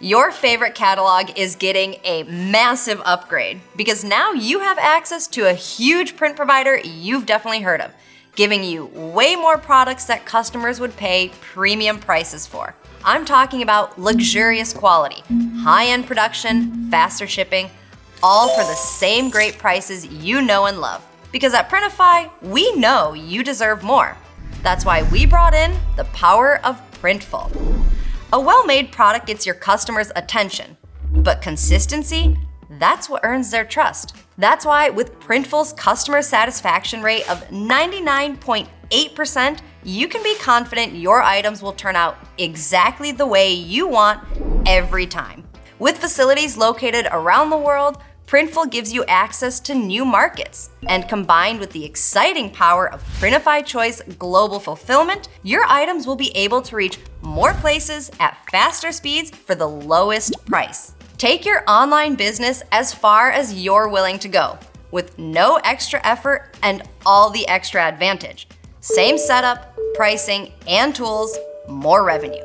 Your favorite catalog is getting a massive upgrade because now you have access to a huge print provider you've definitely heard of, giving you way more products that customers would pay premium prices for. I'm talking about luxurious quality, high-end production, faster shipping, all for the same great prices you know and love. Because at Printify, we know you deserve more. That's why we brought in the power of Printful. A well-made product gets your customers' attention, but consistency, that's what earns their trust. That's why with Printful's customer satisfaction rate of 99.8%, you can be confident your items will turn out exactly the way you want every time. With facilities located around the world, Printful gives you access to new markets. And combined with the exciting power of Printify Choice global fulfillment, your items will be able to reach more places at faster speeds for the lowest price. Take your online business as far as you're willing to go, with no extra effort and all the extra advantage. Same setup, pricing, and tools, more revenue.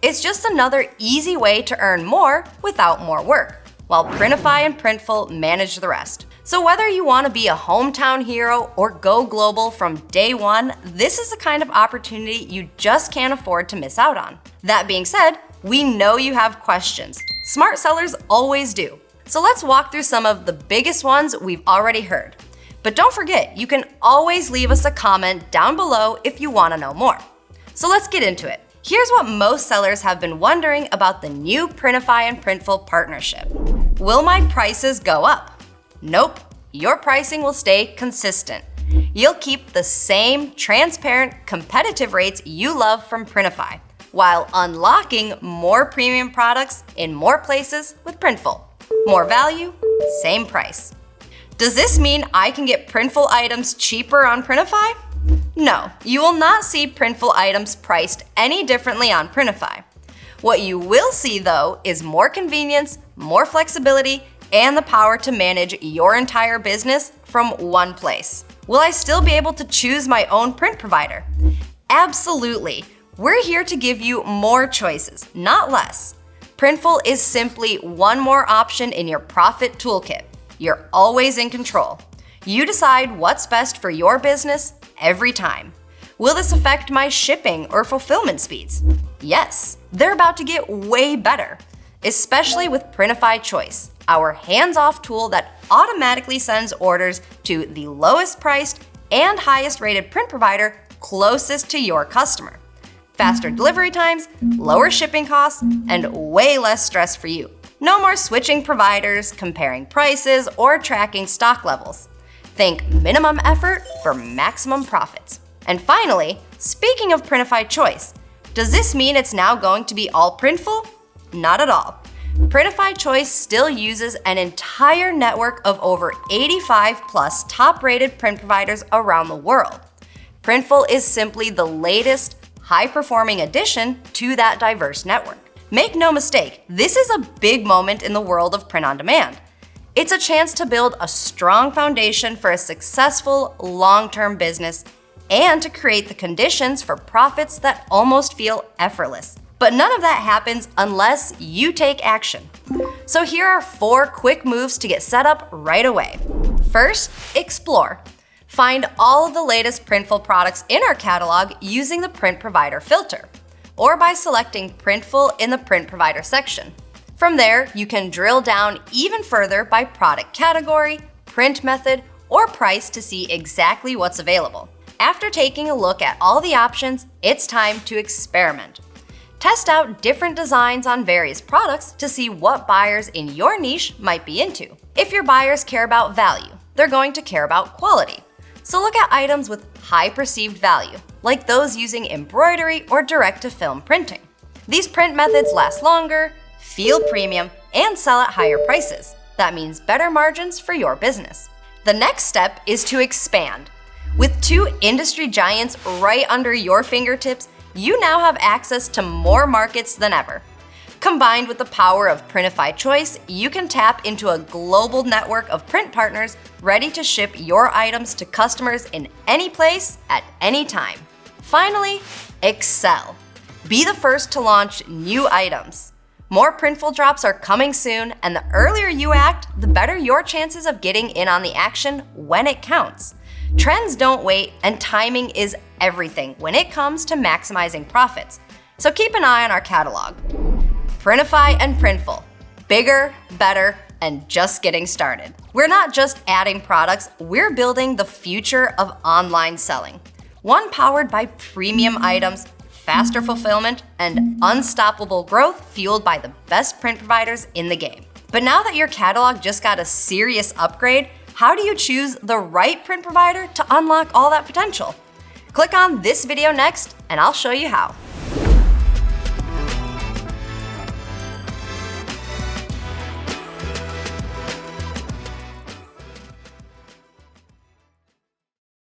It's just another easy way to earn more without more work, while Printify and Printful manage the rest. So whether you want to be a hometown hero or go global from day one, this is the kind of opportunity you just can't afford to miss out on. That being said, we know you have questions. Smart sellers always do. So let's walk through some of the biggest ones we've already heard. But don't forget, you can always leave us a comment down below if you want to know more. So let's get into it. Here's what most sellers have been wondering about the new Printify and Printful partnership. Will my prices go up? Nope, your pricing will stay consistent. You'll keep the same transparent, competitive rates you love from Printify, while unlocking more premium products in more places with Printful. More value, same price. Does this mean I can get Printful items cheaper on Printify? No, you will not see Printful items priced any differently on Printify. What you will see though is more convenience, more flexibility, and the power to manage your entire business from one place. Will I still be able to choose my own print provider? Absolutely. We're here to give you more choices, not less. Printful is simply one more option in your profit toolkit. You're always in control. You decide what's best for your business every time. Will this affect my shipping or fulfillment speeds? Yes, they're about to get way better, especially with Printify Choice, our hands-off tool that automatically sends orders to the lowest priced and highest rated print provider closest to your customer. Faster delivery times, lower shipping costs, and way less stress for you. No more switching providers, comparing prices, or tracking stock levels. Think minimum effort for maximum profits. And finally, speaking of Printify Choice, does this mean it's now going to be all Printful? Not at all. Printify Choice still uses an entire network of over 85 plus top-rated print providers around the world. Printful is simply the latest, high-performing addition to that diverse network. Make no mistake, this is a big moment in the world of print on demand. It's a chance to build a strong foundation for a successful, long-term business and to create the conditions for profits that almost feel effortless. But none of that happens unless you take action. So here are 4 quick moves to get set up right away. First, explore. Find all of the latest Printful products in our catalog using the print provider filter, or by selecting Printful in the print provider section. From there, you can drill down even further by product category, print method, or price to see exactly what's available. After taking a look at all the options, it's time to experiment. Test out different designs on various products to see what buyers in your niche might be into. If your buyers care about value, they're going to care about quality. So look at items with high perceived value, like those using embroidery or direct-to-film printing. These print methods last longer, feel premium, and sell at higher prices. That means better margins for your business. The next step is to expand. With 2 industry giants right under your fingertips, you now have access to more markets than ever. Combined with the power of Printify Choice, you can tap into a global network of print partners ready to ship your items to customers in any place at any time. Finally, excel. Be the first to launch new items. More Printful drops are coming soon, and the earlier you act, the better your chances of getting in on the action when it counts. Trends don't wait, and timing is everything when it comes to maximizing profits. So keep an eye on our catalog. Printify and Printful. Bigger, better, and just getting started. We're not just adding products, we're building the future of online selling. One powered by premium items, faster fulfillment, and unstoppable growth fueled by the best print providers in the game. But now that your catalog just got a serious upgrade, how do you choose the right print provider to unlock all that potential? Click on this video next, and I'll show you how.